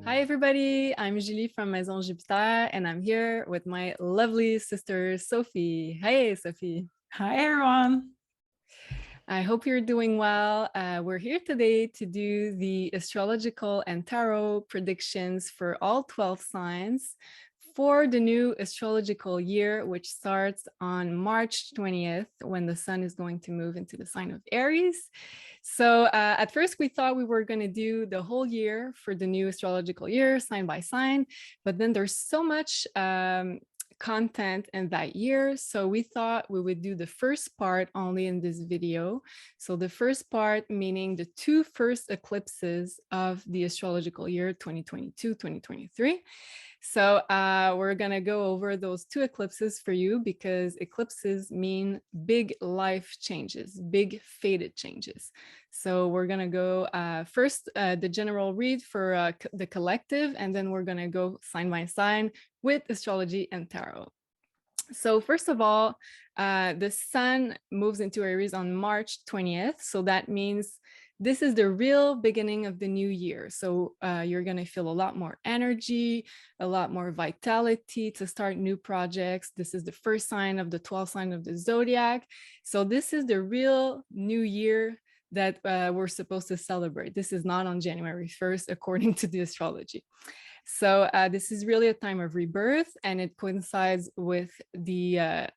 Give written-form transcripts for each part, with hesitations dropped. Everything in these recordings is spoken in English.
Hi everybody, I'm Julie from Maison Jupiter and I'm here with my lovely sister Sophie. Hey Sophie. Hi everyone. I hope you're doing well. We're here today to do the astrological and tarot predictions for all 12 signs for the new astrological year, which starts on March 20th when the sun is going to move into the sign of Aries. So at first we thought we were going to do the whole year for the new astrological year, sign by sign, but then there's so much content in that year. So we thought we would do the first part only in this video. So the first part, meaning the two first eclipses of the astrological year 2022-2023. So we're going to go over those two eclipses for you because eclipses mean big life changes, big fated changes. So we're going to go first the general read for the collective, and then we're going to go sign by sign with astrology and tarot. So first of all, the sun moves into Aries on March 20th. So that means this is the real beginning of the new year. So you're going to feel a lot more energy, a lot more vitality to start new projects. This is the first sign of the 12 sign of the zodiac. So this is the real new year that we're supposed to celebrate. This is not on January 1st, according to the astrology. So this is really a time of rebirth, and it coincides with the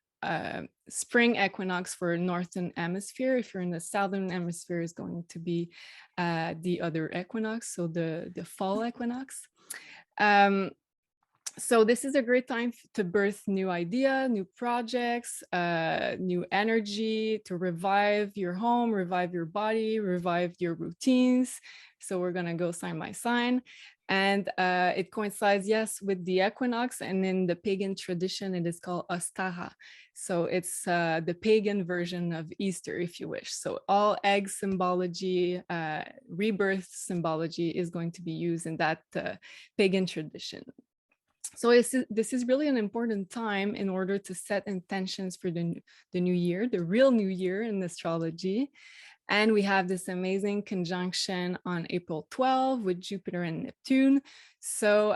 spring equinox for Northern Hemisphere. If you're in the Southern Hemisphere, is going to be the other equinox, so the fall equinox. So this is a great time to birth new idea, new projects, new energy, to revive your home, revive your body, revive your routines. So we're going to go sign by sign. And it coincides, yes, with the equinox. And in the pagan tradition, it is called Ostara. So it's the pagan version of Easter, if you wish. So all egg symbology, rebirth symbology is going to be used in that pagan tradition. So this is really an important time in order to set intentions for the new year, the real new year in astrology. And we have this amazing conjunction on April 12 with Jupiter and Neptune. So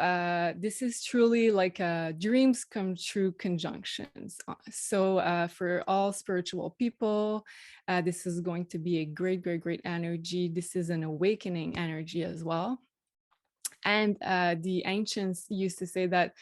this is truly like dreams come true conjunctions. So for all spiritual people, this is going to be a great, great, great energy. This is an awakening energy as well. And the ancients used to say that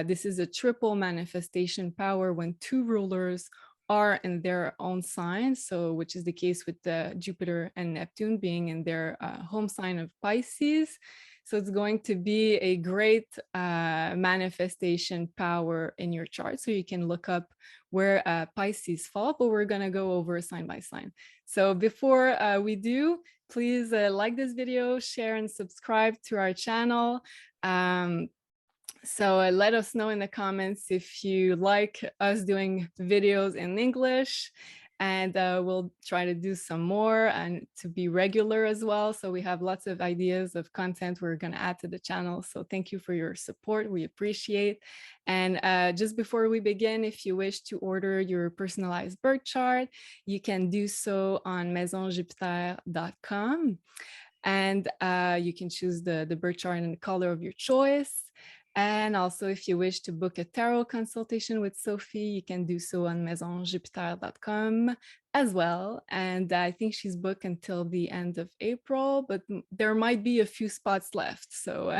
this is a triple manifestation power when two rulers are in their own sign. So which is the case with Jupiter and Neptune being in their home sign of Pisces. So it's going to be a great manifestation power in your chart. So you can look up where Pisces fall, but we're going to go over sign by sign. So before we do, please like this video, share and subscribe to our channel. So let us know in the comments if you like us doing videos in English, and we'll try to do some more and to be regular as well. So we have lots of ideas of content we're going to add to the channel. So thank you for your support. We appreciate. And just before we begin, if you wish to order your personalized birth chart, you can do so on maisonjupiter.com. And you can choose the birth chart in the color of your choice. And also, if you wish to book a tarot consultation with Sophie, you can do so on maisonjupiter.com as well. And I think she's booked until the end of April, but there might be a few spots left. So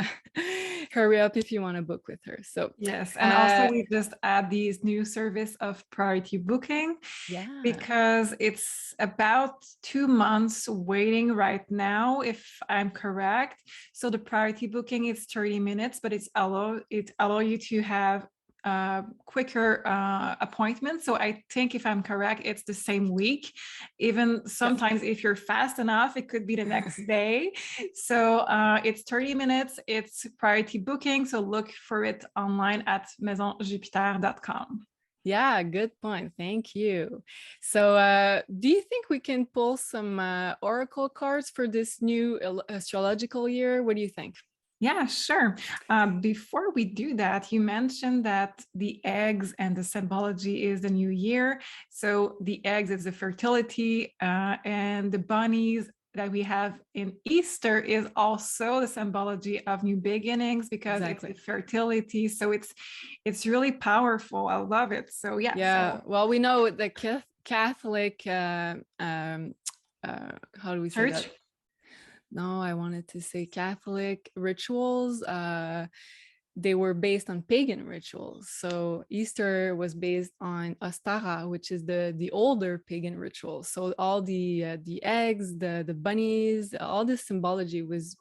hurry up if you want to book with her. So yes, and also we just add these new service of priority booking, yeah, because it's about 2 months waiting right now, if I'm correct. So the priority booking is 30 minutes, but it allow you to have quicker appointments. So I think, if I'm correct, it's the same week. Even sometimes if you're fast enough, it could be the next day. So it's 30 minutes, it's priority booking. So look for it online at maisonjupiter.com. Yeah, good point. Thank you. So do you think we can pull some oracle cards for this new astrological year? What do you think? Yeah, sure. Before we do that, you mentioned that the eggs and the symbology is the new year. So the eggs is the fertility, and the bunnies that we have in Easter is also the symbology of new beginnings because it's the Exactly. fertility. So it's really powerful. I love it. So yeah. Yeah. So Well, we know the Catholic, how do we say church. that? No, I wanted to say Catholic rituals. They were based on pagan rituals. So Easter was based on Ostara, which is the older pagan rituals. So all the eggs, the bunnies, all this symbology was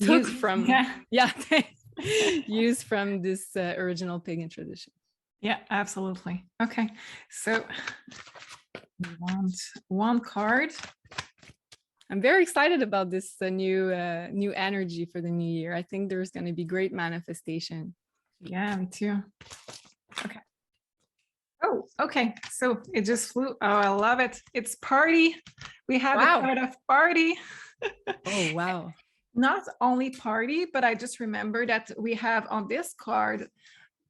took You from, yeah. yeah, used from this original pagan tradition. Yeah, absolutely. Okay. So we want one card. I'm very excited about this new energy for the new year. I think there's going to be great manifestation. Yeah, me too. Okay. Oh, okay. So it just flew. Oh, I love it. It's party. We have the Wow. card of party. Oh, wow. Not only party, but I just remember that we have on this card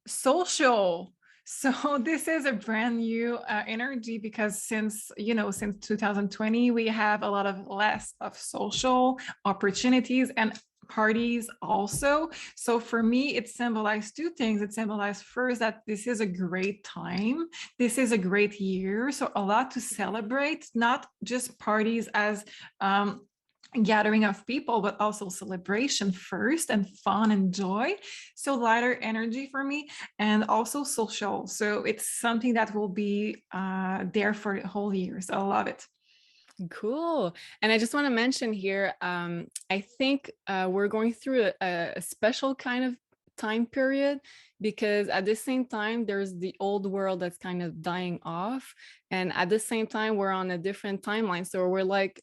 social. So this is a brand new energy because since 2020 we have a lot of less of social opportunities and parties also. So for me it symbolized two things. It symbolized first that this is a great time, this is a great year, so a lot to celebrate, not just parties as gathering of people, but also celebration first and fun and joy. So lighter energy for me, and also social. So it's something that will be there for the whole year. So I love it. Cool. And I just want to mention here, I think we're going through a special kind of time period because at the same time, there's the old world that's kind of dying off. And at the same time, we're on a different timeline. So we're like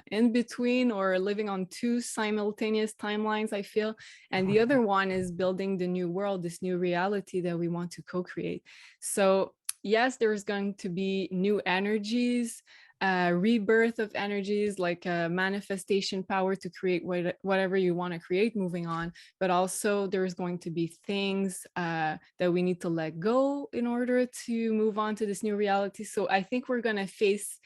in between or living on two simultaneous timelines, I feel. And the other one is building the new world, this new reality that we want to co-create. So yes, there's going to be new energies, rebirth of energies, like a manifestation power to create whatever you want to create moving on. But also there's going to be things that we need to let go in order to move on to this new reality. So I think we're going to face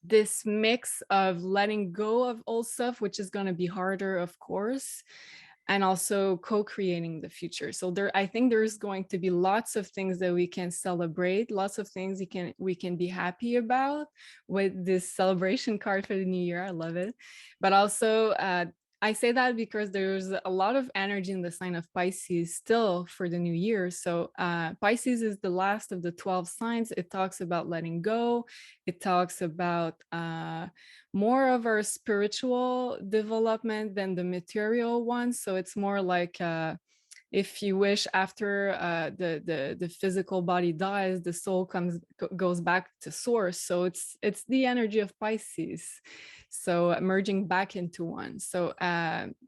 this mix of letting go of old stuff, which is going to be harder, of course, and also co-creating the future. So I think there's going to be lots of things that we can celebrate, lots of things we can be happy about with this celebration card for the new year. I love it. But also I say that because there's a lot of energy in the sign of Pisces still for the new year. So Pisces is the last of the 12 signs. It talks about letting go. It talks about more of our spiritual development than the material one. So it's more like if you wish, after the physical body dies, the soul goes back to source. So it's the energy of Pisces, so merging back into one. So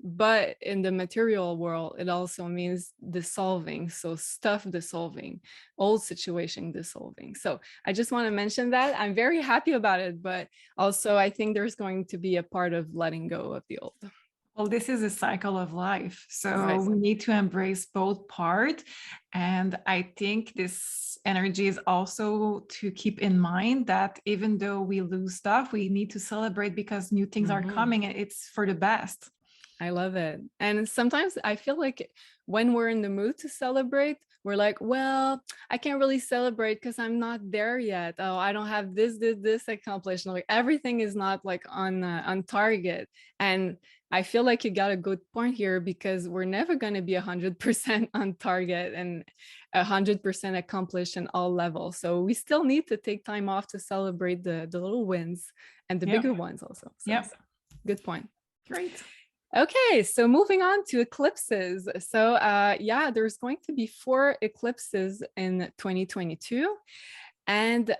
but in the material world, it also means dissolving, so stuff dissolving, old situation dissolving. So I just want to mention that. I'm very happy about it, but also I think there's going to be a part of letting go of the old. Well, this is a cycle of life. So Right. we need to embrace both parts. And I think this energy is also to keep in mind that even though we lose stuff, we need to celebrate because new things are coming and it's for the best. I love it. And sometimes I feel like when we're in the mood to celebrate, we're like, well, I can't really celebrate because I'm not there yet. Oh, I don't have this accomplished. Like everything is not like on target. And I feel like you got a good point here because we're never going to be 100% on target and 100% accomplished in all levels. So we still need to take time off to celebrate the little wins and the bigger ones also. So Yep. good point. Great. Okay, so moving on to eclipses. So yeah, there's going to be 4 eclipses in 2022. And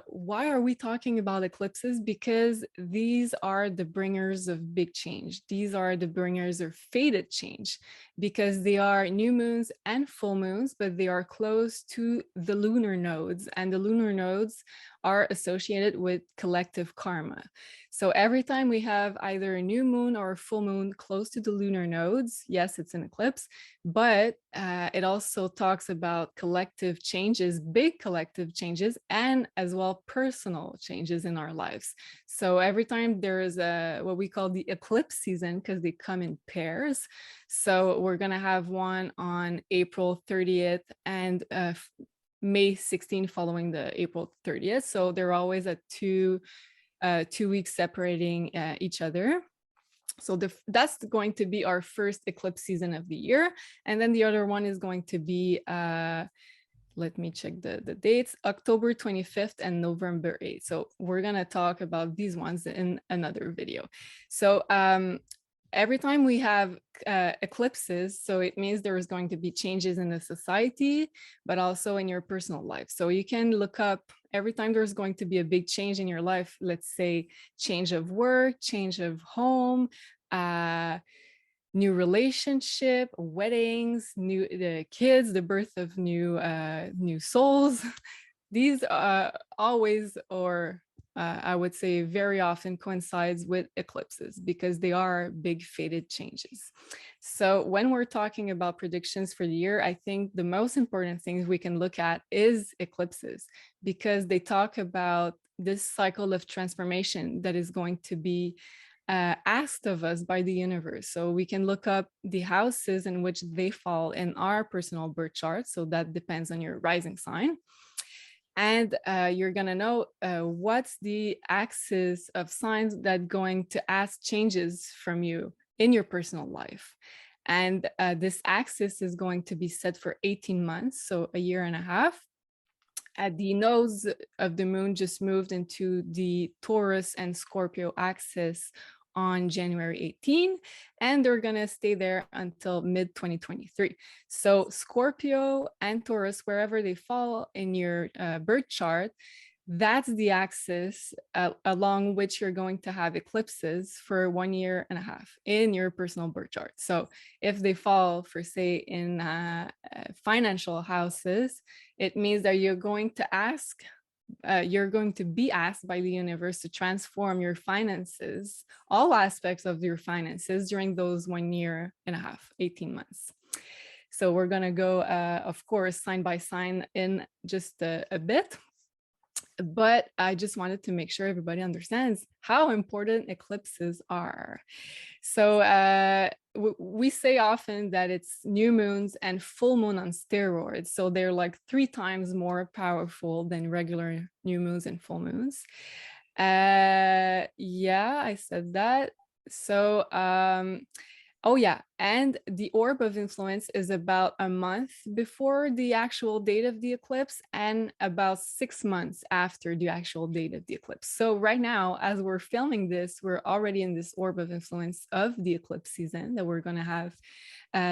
why are we talking about eclipses? Because these are the bringers of big change. These are the bringers of fated change because they are new moons and full moons, but they are close to the lunar nodes, and the lunar nodes are associated with collective karma. So every time we have either a new moon or a full moon close to the lunar nodes, yes, it's an eclipse, but it also talks about collective changes, big collective changes, and as well personal changes in our lives. So every time there is a what we call the eclipse season, because they come in pairs. So we're gonna have one on April 30th and May 16th following the April 30th. So they're always at 2 weeks separating each other. So that's going to be our first eclipse season of the year. And then the other one is going to be, let me check the dates, October 25th and November 8th. So we're going to talk about these ones in another video. So every time we have eclipses, so it means there is going to be changes in the society, but also in your personal life. So you can look up every time there's going to be a big change in your life, let's say change of work, change of home, new relationship, weddings, new kids, the birth of new souls. These always, or I would say very often, coincides with eclipses because they are big fated changes. So when we're talking about predictions for the year, I think the most important things we can look at is eclipses, because they talk about this cycle of transformation that is going to be asked of us by the universe. So we can look up the houses in which they fall in our personal birth chart. So that depends on your rising sign. And you're going to know what's the axis of signs that going to ask changes from you in your personal life. And this axis is going to be set for 18 months, so a year and a half. At the nose of the moon just moved into the Taurus and Scorpio axis on January 18, and they're going to stay there until mid 2023. So Scorpio and Taurus, wherever they fall in your birth chart, that's the axis along which you're going to have eclipses for 1 year and a half in your personal birth chart. So if they fall, for say, in financial houses, it means that you're going to be asked by the universe to transform your finances, all aspects of your finances during those 1 year and a half, 18 months. So we're going to go, of course, sign by sign in just a bit. But I just wanted to make sure everybody understands how important eclipses are. So we say often that it's new moons and full moon on steroids. So they're like 3 times more powerful than regular new moons and full moons. Yeah, I said that. So oh yeah, and the orb of influence is about a month before the actual date of the eclipse and about 6 months after the actual date of the eclipse. So right now, as we're filming this, we're already in this orb of influence of the eclipse season that we're going to have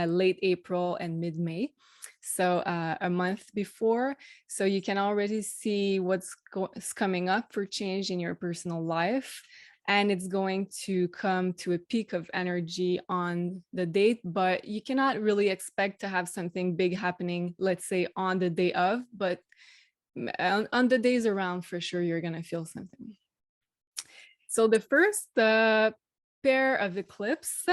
late April and mid-May. So a month before, so you can already see what's coming up for change in your personal life. And it's going to come to a peak of energy on the date, but you cannot really expect to have something big happening, let's say on the day of, but on the days around, for sure, you're going to feel something. So the first pair of eclipse,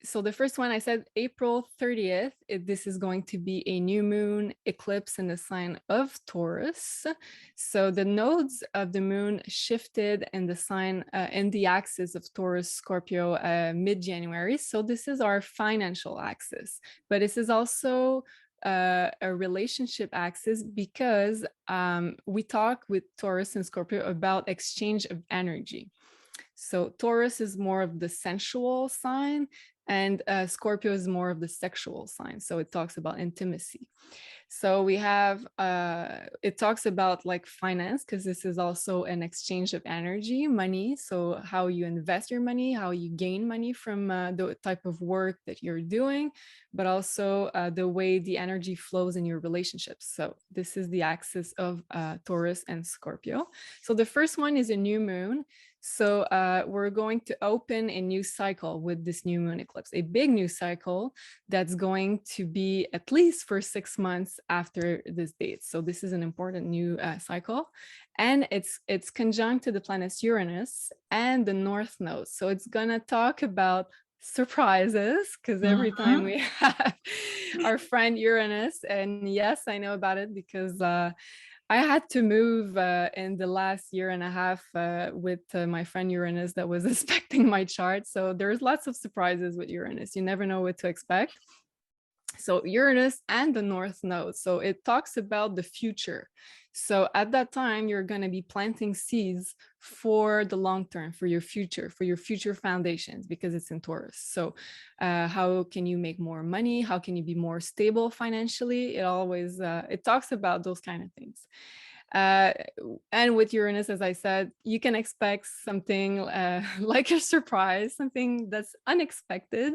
so the first one I said April 30th, this is going to be a new moon eclipse in the sign of Taurus. So the nodes of the moon shifted in the sign, in the axis of Taurus, Scorpio, mid-January. So this is our financial axis, but this is also a relationship axis because we talk with Taurus and Scorpio about exchange of energy. So Taurus is more of the sensual sign, and Scorpio is more of the sexual sign. So it talks about intimacy. So we have, it talks about like finance, because this is also an exchange of energy, money. So how you invest your money, how you gain money from the type of work that you're doing, but also the way the energy flows in your relationships. So this is the axis of Taurus and Scorpio. So the first one is a new moon. So we're going to open a new cycle with this new moon eclipse, a big new cycle that's going to be at least for 6 months after this date. So this is an important new cycle, and it's conjunct to the planets Uranus and the North Node. So it's gonna talk about surprises, because every time Mhm. we have our friend Uranus, and yes, I know about it because I had to move in the last year and a half with my friend Uranus that was inspecting my chart. So there's lots of surprises with Uranus. You never know what to expect. So Uranus and the North Node. So it talks about the future. So at that time, you're going to be planting seeds for the long term, for your future foundations, because it's in Taurus. So how can you make more money? How can you be more stable financially? It talks about those kind of things. Uh, and with Uranus, as I said, you can expect something like a surprise, something that's unexpected,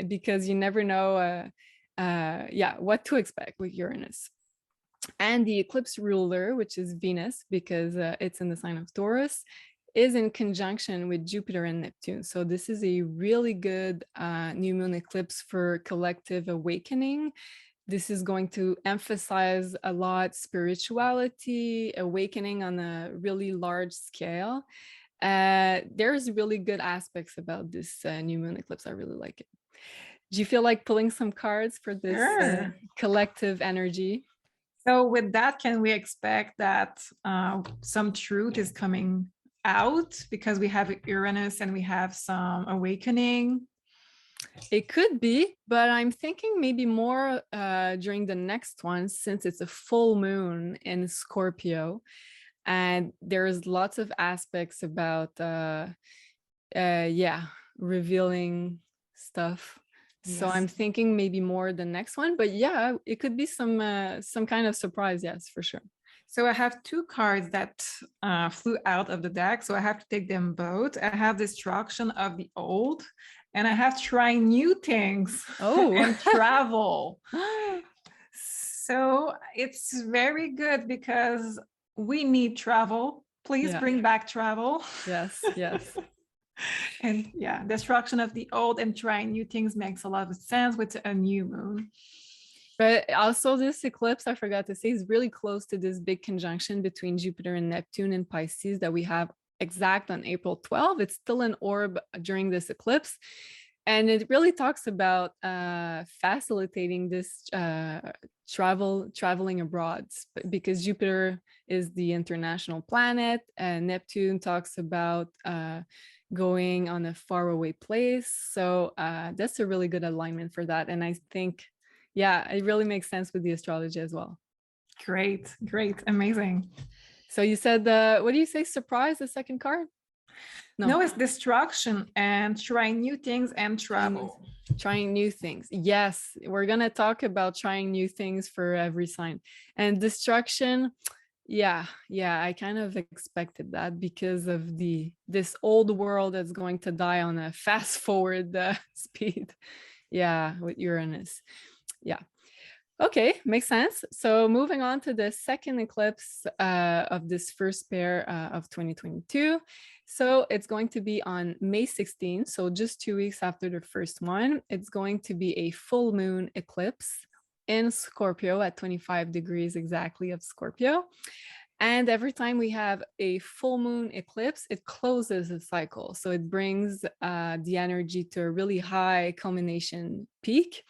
because you never know, what to expect with Uranus. And the eclipse ruler, which is Venus, because it's in the sign of Taurus, is in conjunction with Jupiter and Neptune. So this is a really good new moon eclipse for collective awakening. This is going to emphasize a lot spirituality, awakening on a really large scale. There's really good aspects about this new moon eclipse. I really like it. Do you feel like pulling some cards for this Sure. collective energy? So with that, can we expect that some truth is coming out because we have Uranus and we have some awakening? It could be, but I'm thinking maybe more during the next one, since it's a full moon in Scorpio, and there's lots of aspects about revealing stuff. So Yes. I'm thinking maybe more the next one, but yeah, it could be some kind of surprise. Yes, for sure. So I have two cards that flew out of the deck, so I have to take them both. I have Destruction of the Old, and I have Try New Things Oh, and Travel. So it's very good because we need travel. Please yeah, bring back travel. yes, yes. And yeah, Destruction of the Old and Trying New Things makes a lot of sense with a new moon. But also, this eclipse, I forgot to say, is really close to this big conjunction between Jupiter and Neptune in Pisces that we have exact on April 12th. It's still an orb during this eclipse. And it really talks about facilitating this traveling abroad, because Jupiter is the international planet, and Neptune talks about going on a faraway place. So that's a really good alignment for that. And I think, yeah, it really makes sense with the astrology as well. Great, great, amazing. So you said, what do you say? Surprise, the second card? No. No, it's Destruction and Trying New Things and Travel. Trying new things. Yes, we're gonna talk about trying new things for every sign. And destruction, yeah, I kind of expected that because of this old world that's going to die on a fast forward speed. Yeah, with Uranus. Yeah. Okay, makes sense. So moving on to the second eclipse of this first pair of 2022. So it's going to be on May 16th, so just 2 weeks after the first one. It's going to be a full moon eclipse in Scorpio at 25 degrees exactly of Scorpio. And every time we have a full moon eclipse, it closes a cycle. So it brings the energy to a really high culmination peak,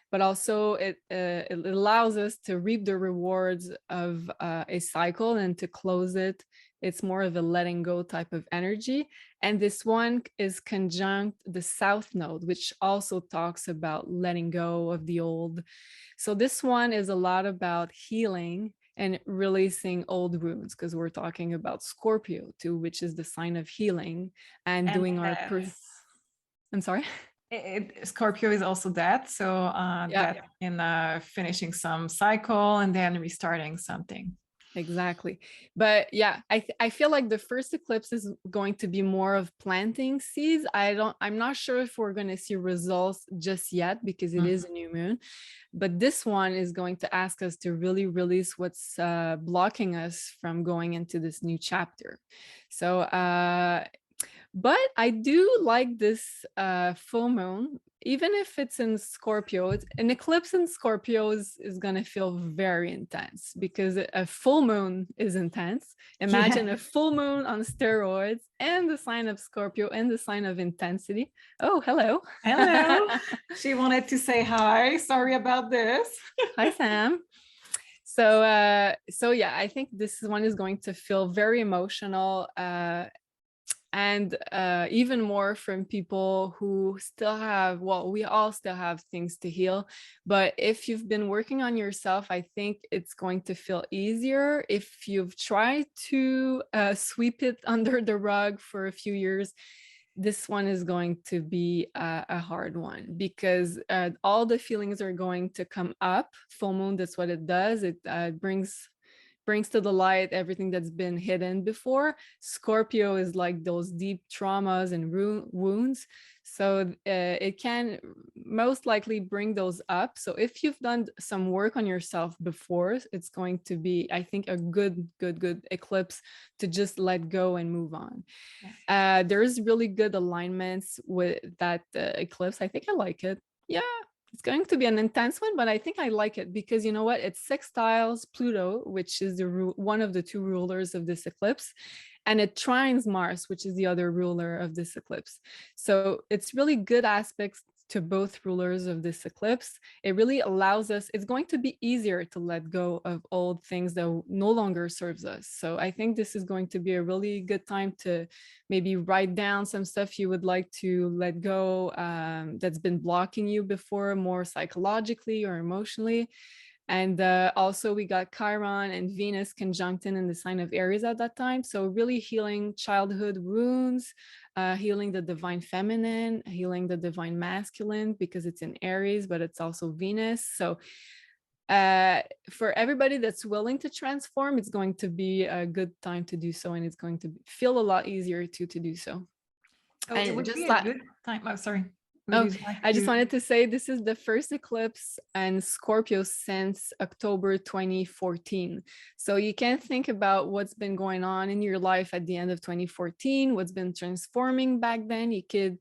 but also it allows us to reap the rewards of a cycle and to close it. It's more of a letting go type of energy. And this one is conjunct the South Node, which also talks about letting go of the old. So this one is a lot about healing and releasing old wounds, because we're talking about Scorpio too, which is the sign of healing and And doing our I'm sorry. Scorpio is also that. So Yeah. that in finishing some cycle and then restarting something. Exactly. But yeah, I feel like the first eclipse is going to be more of planting seeds. I'm not sure if we're going to see results just yet because it is a new moon, but this one is going to ask us to really release what's blocking us from going into this new chapter. So But I do like this full moon, even if it's in Scorpio. An eclipse in Scorpio is going to feel very intense because a full moon is intense. Yeah. Imagine a full moon on steroids and the sign of Scorpio and the sign of intensity. Oh, hello. Hello. She wanted to say hi. Sorry about this. Hi, Sam. So yeah, I think this one is going to feel very emotional, and even more from people who still have, well, we all still have things to heal. But if you've been working on yourself, I think it's going to feel easier. If you've tried to sweep it under the rug for a few years, this one is going to be a hard one, because all the feelings are going to come up. Full moon, that's what it does. It brings to the light everything that's been hidden before. Scorpio is like those deep traumas and wounds. So it can most likely bring those up. So if you've done some work on yourself before, it's going to be, I think, a good eclipse to just let go and move on. Yeah. There's really good alignments with that eclipse. I think I like it. Yeah, it's going to be an intense one, but I think I like it because you know what? It sextiles Pluto, which is one of the two rulers of this eclipse, and it trines Mars, which is the other ruler of this eclipse. So it's really good aspects to both rulers of this eclipse. It really allows us, it's going to be easier to let go of old things that no longer serves us. So I think this is going to be a really good time to maybe write down some stuff you would like to let go, that's been blocking you before, more psychologically or emotionally. And also we got Chiron and Venus conjuncting in the sign of Aries at that time. So really healing childhood wounds, healing the divine feminine, healing the divine masculine, because it's in Aries, but it's also Venus. So for everybody that's willing to transform, it's going to be a good time to do so. And it's going to feel a lot easier to do so. So it And would be just a like, good time. Oh, sorry. Would oh, you like I just to? wanted to say this is the first eclipse and Scorpio since October 2014. So you can think about what's been going on in your life at the end of 2014, what's been transforming back then. You could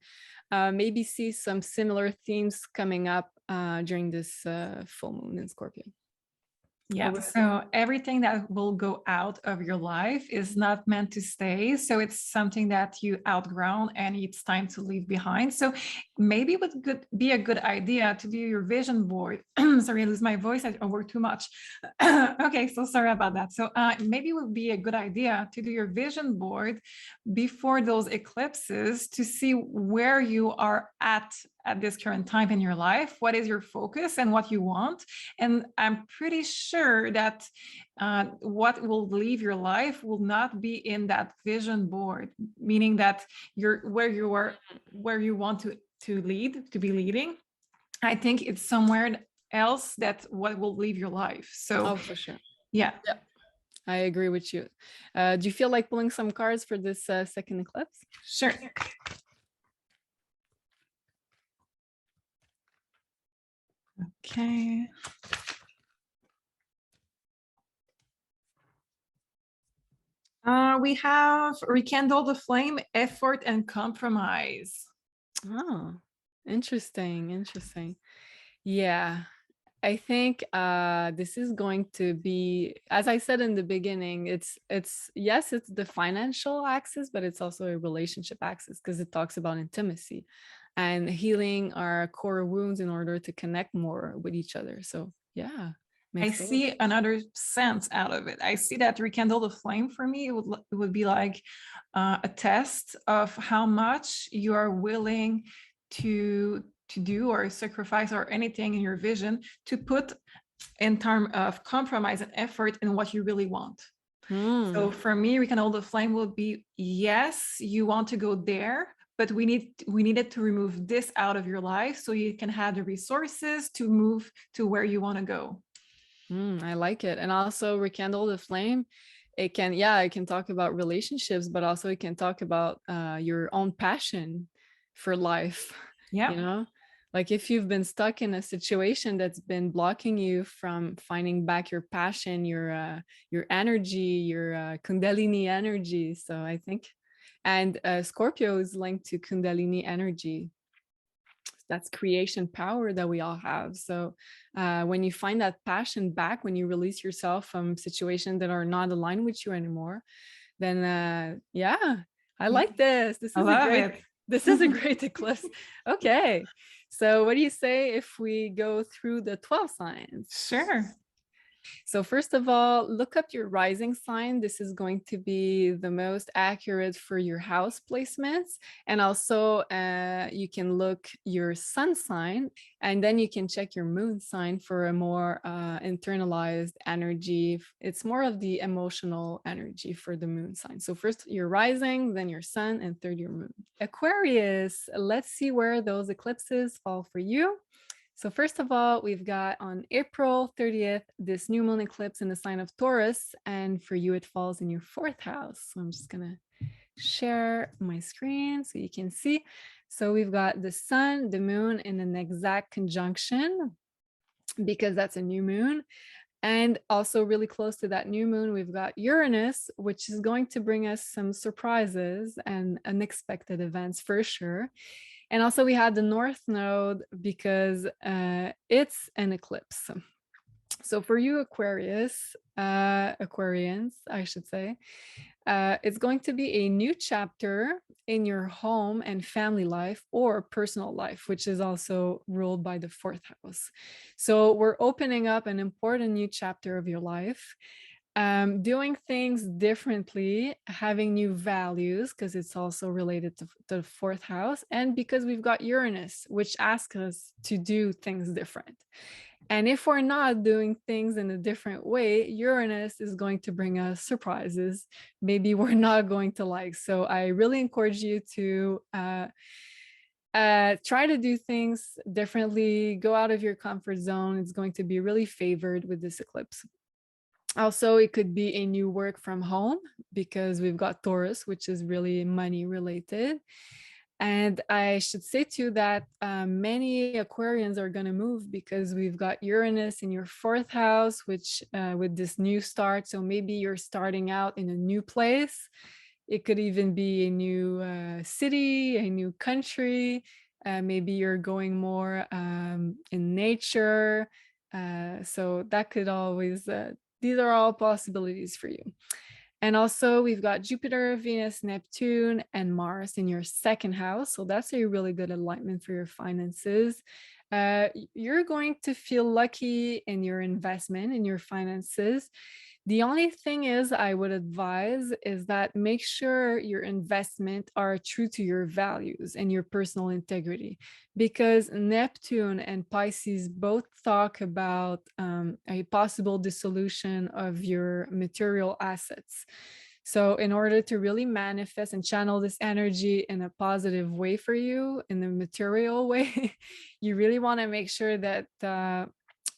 maybe see some similar themes coming up during this full moon in Scorpio. Yeah. So everything that will go out of your life is not meant to stay. So it's something that you outgrown and it's time to leave behind. So maybe it would be a good idea to do your vision board. Sorry, I lose my voice. I work too much. Okay, so sorry about that. So maybe it would be a good idea to do your vision board before those eclipses to see where you are at this current time in your life, what is your focus and what you want. And I'm pretty sure that what will leave your life will not be in that vision board, meaning that you're where you are, where you want to be leading. I think it's somewhere else that what will leave your life. So Oh, for sure. yeah. Yeah, I agree with you. Do you feel like pulling some cards for this second eclipse? Sure. Okay. We have rekindle the flame, effort, and compromise. Oh, interesting. Yeah, I think this is going to be, as I said in the beginning, it's yes, it's the financial axis, but it's also a relationship axis because it talks about intimacy and healing our core wounds in order to connect more with each other. So yeah, I makes total see another sense out of it. I see that rekindle the flame for me, it would be like a test of how much you are willing to do or sacrifice or anything in your vision to put in terms of compromise and effort in what you really want. So for me, rekindle the flame will be, yes, you want to go there, but we needed to remove this out of your life so you can have the resources to move to where you want to go. I like it. And also rekindle the flame. It can talk about relationships, but also it can talk about your own passion for life. Yeah. You know, like if you've been stuck in a situation that's been blocking you from finding back your passion, your energy, your Kundalini energy. So I think And Scorpio is linked to Kundalini energy. That's creation power that we all have. So when you find that passion back, when you release yourself from situations that are not aligned with you anymore, then yeah, I like this. I love it. This is a great eclipse. Okay. So what do you say if we go through the 12 signs? Sure. So first of all, look up your rising sign. This is going to be the most accurate for your house placements. And also you can look your sun sign, and then you can check your moon sign for a more internalized energy. It's more of the emotional energy for the moon sign. So first your rising, then your sun, and third your moon. Aquarius, let's see where those eclipses fall for you. So first of all, we've got on April 30th, this new moon eclipse in the sign of Taurus. And for you, it falls in your fourth house. So I'm just going to share my screen so you can see. So we've got the sun, the moon in an exact conjunction because that's a new moon. And also really close to that new moon, we've got Uranus, which is going to bring us some surprises and unexpected events for sure. And also we had the North Node because it's an eclipse. So for you Aquarians, I should say, it's going to be a new chapter in your home and family life or personal life, which is also ruled by the fourth house. So we're opening up an important new chapter of your life, doing things differently, having new values, because it's also related to the fourth house, and because we've got Uranus, which asks us to do things different. And if we're not doing things in a different way, Uranus is going to bring us surprises maybe we're not going to like. So I really encourage you to try to do things differently, go out of your comfort zone. It's going to be really favored with this eclipse. Also, it could be a new work from home because we've got Taurus, which is really money related. And I should say too that many Aquarians are going to move because we've got Uranus in your fourth house, which with this new start. So maybe you're starting out in a new place. It could even be a new city, a new country. Maybe you're going more in nature. So that could always, these are all possibilities for you. And also we've got Jupiter, Venus, Neptune, and Mars in your second house. So that's a really good alignment for your finances. You're going to feel lucky in your investment, in your finances. The only thing is I would advise is that make sure your investment are true to your values and your personal integrity, because Neptune and Pisces both talk about a possible dissolution of your material assets. So in order to really manifest and channel this energy in a positive way for you, in a material way, you really want to make sure that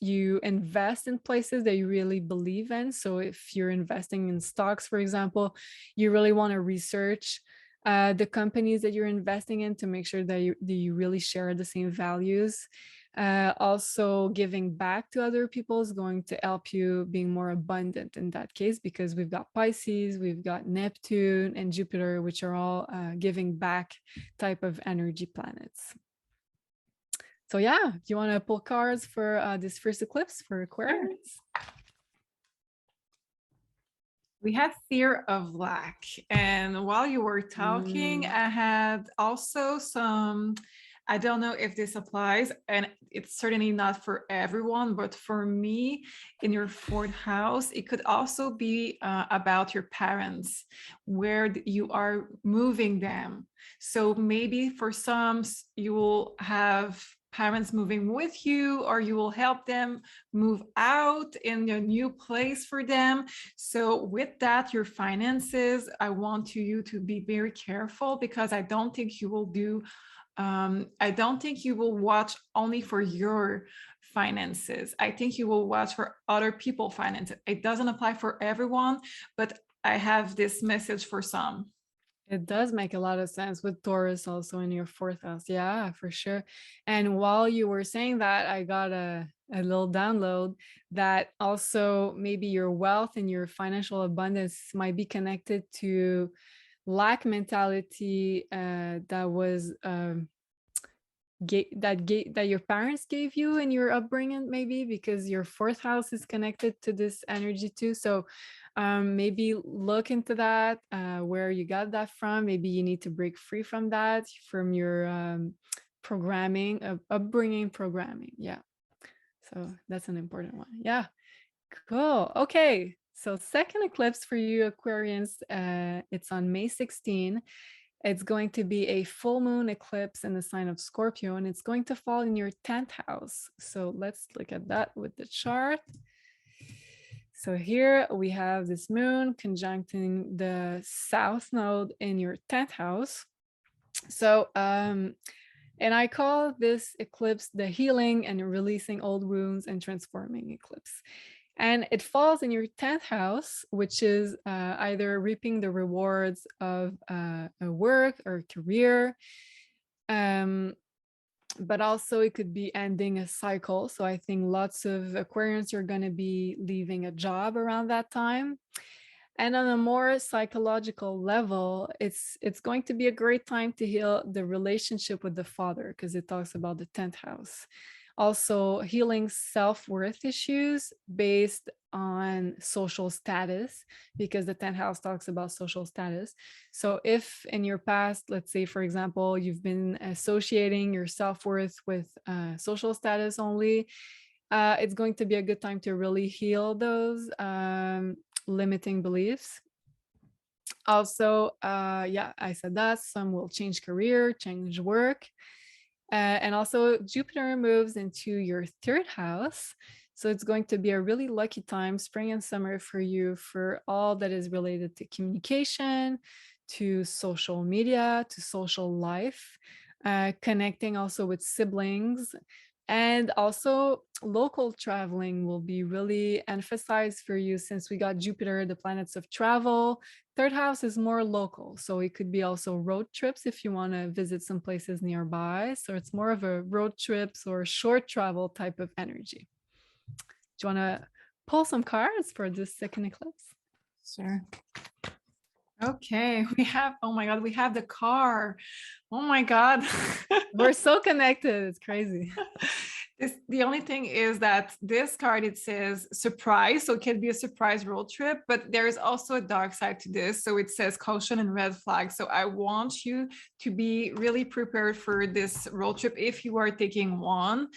you invest in places that you really believe in. So if you're investing in stocks, for example, you really want to research the companies that you're investing in to make sure that you really share the same values. Also, giving back to other people is going to help you being more abundant in that case, because we've got Pisces, we've got Neptune and Jupiter, which are all giving back type of energy planets. So yeah, do you want to pull cards for this first eclipse for Aquarius? We had fear of lack. And while you were talking, I had also some, I don't know if this applies, and it's certainly not for everyone, but for me, in your fourth house, it could also be about your parents, where you are moving them. So maybe for some, you will have parents moving with you, or you will help them move out in a new place for them. So with that, your finances, I want you to be very careful, because I don't think you will do I don't think you will watch only for your finances. I think you will watch for other people's finances. It doesn't apply for everyone, but I have this message for some. It does make a lot of sense with Taurus also in your fourth house. Yeah, for sure. And while you were saying that, I got a little download that also maybe your wealth and your financial abundance might be connected to lack mentality that was that your parents gave you in your upbringing, maybe because your fourth house is connected to this energy too. So maybe look into that, where you got that from. Maybe you need to break free from that, from your programming, upbringing programming. Yeah, so that's an important one. Yeah, cool. Okay, so second eclipse for you Aquarians, it's on May 16. It's going to be a full moon eclipse in the sign of Scorpio, and it's going to fall in your 10th house. So let's look at that with the chart. So here we have this moon conjuncting the south node in your 10th house. So, and I call this eclipse the healing and releasing old wounds and transforming eclipse. And it falls in your 10th house, which is either reaping the rewards of a work or career, but also it could be ending a cycle. So I think lots of Aquarians are going to be leaving a job around that time. And on a more psychological level, it's going to be a great time to heal the relationship with the father, because it talks about the 10th house. Also healing self-worth issues based on social status, because the 10th house talks about social status. So if in your past, let's say, for example, you've been associating your self-worth with social status only, it's going to be a good time to really heal those limiting beliefs. Also, yeah, I said that some will change career, change work. And also Jupiter moves into your third house. So it's going to be a really lucky time, spring and summer, for you, for all that is related to communication, to social media, to social life, connecting also with siblings. And also local traveling will be really emphasized for you, since we got Jupiter, the planets of travel. Third house is more local, so it could be also road trips if you want to visit some places nearby. So it's more of a road trips or short travel type of energy. Do you want to pull some cards for this second eclipse? Sure. Okay, we have, oh my God, we have the car. Oh my God. We're so connected. It's crazy. The only thing is that this card, it says surprise. So it can be a surprise road trip, but there is also a dark side to this. So it says caution and red flag. So I want you to be really prepared for this road trip if you are taking one.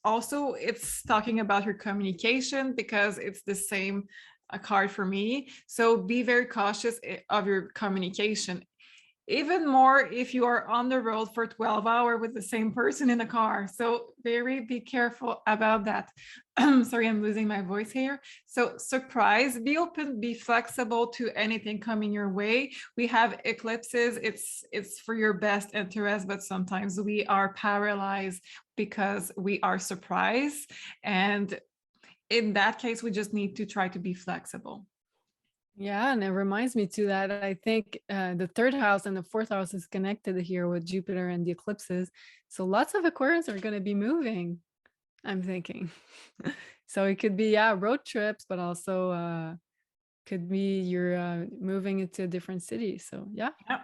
Also, it's talking about your communication, because it's the same a card for me. So be very cautious of your communication. Even more if you are on the road for 12 hours with the same person in the car. So be careful about that. Sorry, I'm losing my voice here. So surprise, be open, be flexible to anything coming your way. We have eclipses. It's for your best interest, but sometimes we are paralyzed because we are surprised. And in that case, we just need to try to be flexible. Yeah, and it reminds me too that I think the third house and the fourth house is connected here with Jupiter and the eclipses. So lots of Aquarians are going to be moving, I'm thinking. So it could be, yeah, road trips, but also could be you're moving into a different city. So yeah. Yeah.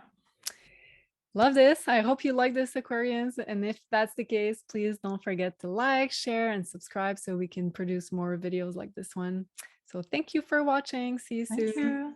Love this. I hope you like this, Aquarians. And if that's the case, please don't forget to like, share, and subscribe so we can produce more videos like this one. So thank you for watching. See you Thank soon. you.